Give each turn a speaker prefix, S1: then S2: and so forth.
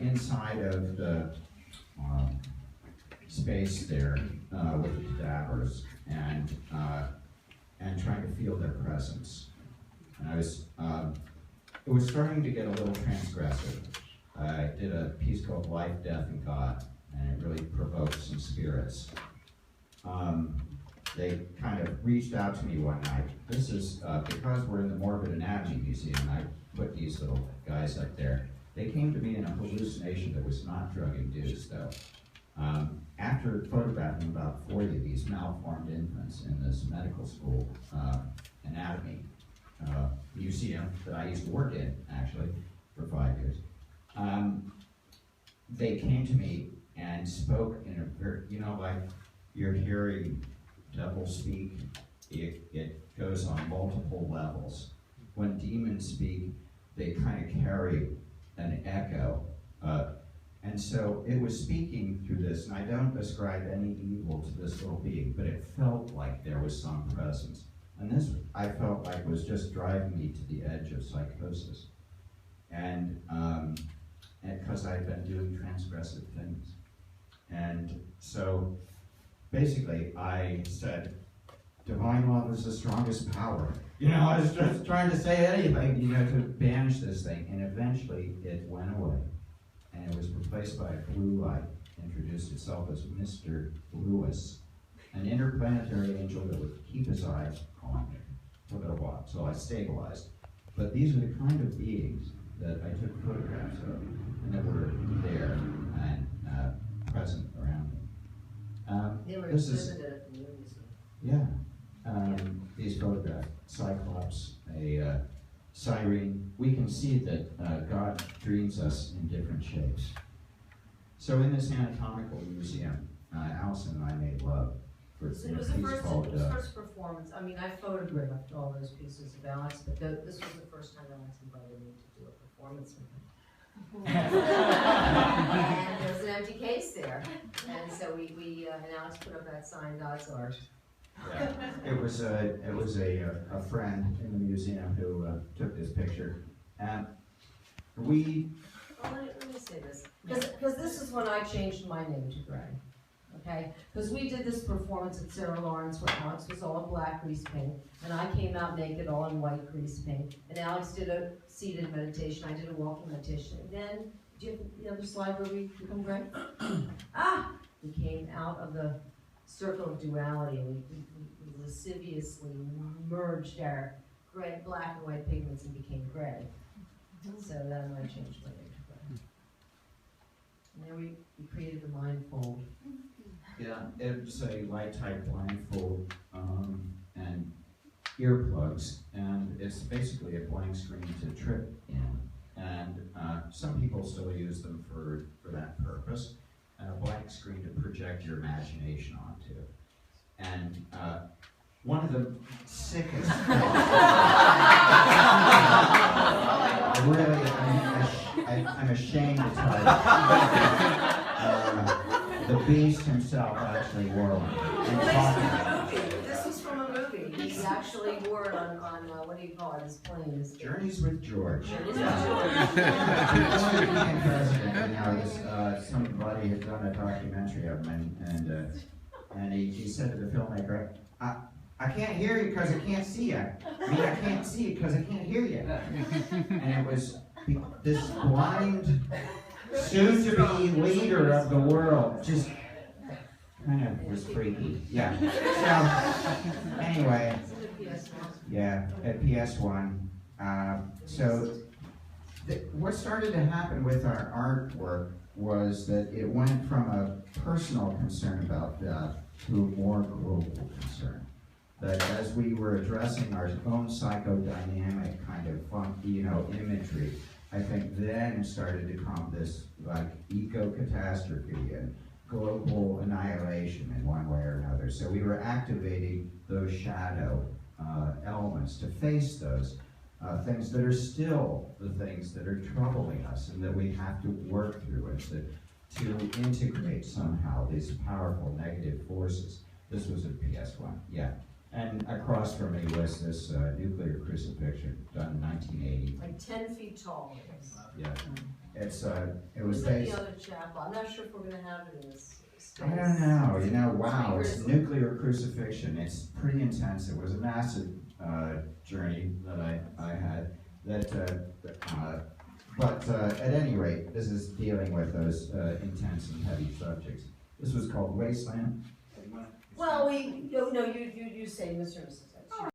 S1: inside of the space there with the cadavers and trying to feel their presence. And I was, it was starting to get a little transgressive. I did a piece called Life, Death, and God, and it really provoked some spirits. They kind of reached out to me one night. This is because we're in the Morbid Anatomy Museum, I put these little guys up there. They came to me in a hallucination that was not drug-induced, though. After photographing about 40 of these malformed infants in this medical school anatomy museum that I used to work in, actually, for 5 years, they came to me and spoke in a very, you know, like you're hearing devil speak, it goes on multiple levels. When demons speak, they kind of carry an echo. And so it was speaking through this, and I don't ascribe any evil to this little being, but it felt like there was some presence. And this, I felt like, was just driving me to the edge of psychosis. And because I'd been doing transgressive things. And so basically I said, divine love is the strongest power. You know, I was just trying to say anything, you know, to banish this thing. And eventually it went away. And it was replaced by a blue light, introduced itself as Mr. Lewis, an interplanetary angel that would keep his eyes on me for a little while, so I stabilized. But these are the kind of beings that I took photographs of, and that were there and present around me.
S2: They were
S1: this
S2: exhibited at the museum.
S1: Yeah, these photographs, Cyclops, a siren. We can see that God dreams us in different shapes. So in this anatomical museum, Allison and I made love.
S2: It was the first performance. I mean, I photographed all those pieces of Alex, but this was the first time Alex invited me to do a performance with him. And there was an empty case there, and so we and Alex put up that sign, God's art.
S1: Yeah. It was a friend in the museum who took this picture, and we.
S2: Well, let me say this, because this is when I changed my name to Greg. Okay, because we did this performance at Sarah Lawrence where Alex was all in black grease paint, and I came out naked all in white grease paint, and Alex did a seated meditation, I did a walking meditation, and then, do you have the other slide where we become Greg? We came out of the circle of duality, and we lasciviously merged our gray, black and white pigments and became gray. So then I changed my name to Greg. And then we created the mindfold.
S1: Yeah, it's a light type blindfold and earplugs, and it's basically a blank screen to trip in. And some people still use them for that purpose, and a blank screen to project your imagination onto. And one of the sickest really, I'm ashamed to tell you. The Beast himself actually wore one.
S2: This was from a movie. He actually wore it on what do you call it, his plane.
S1: Journeys with George.
S2: Journeys with George.
S1: Before he became president, you know, somebody had done a documentary of him, and he said to the filmmaker, I can't hear you because I can't see you. I mean, I can't see you because I can't hear you. And it was this blind, soon-to-be leader of the world, just kind of was freaky. Yeah. So, anyway, yeah, at PS1. So, what started to happen with our artwork was that it went from a personal concern about death to a more global concern. That as we were addressing our own psychodynamic kind of funky, you know, imagery, I think then started to come this like eco-catastrophe and global annihilation in one way or another. So we were activating those shadow elements to face those things that are still the things that are troubling us and that we have to work through and to integrate somehow these powerful negative forces. This was a PS1, yeah. And across from me was this nuclear crucifixion done in 1980.
S2: Like 10 feet tall it is.
S1: Yeah, it was
S2: It's at
S1: based.
S2: the other chapel, I'm not sure if we're gonna have it in this space.
S1: I don't know, wow, it's
S2: Speakers.
S1: nuclear crucifixion, it's pretty intense, it was a massive journey that I had, but at any rate, this is dealing with those intense and heavy subjects. This was called Wasteland.
S2: Well, you say Mr. and Mrs.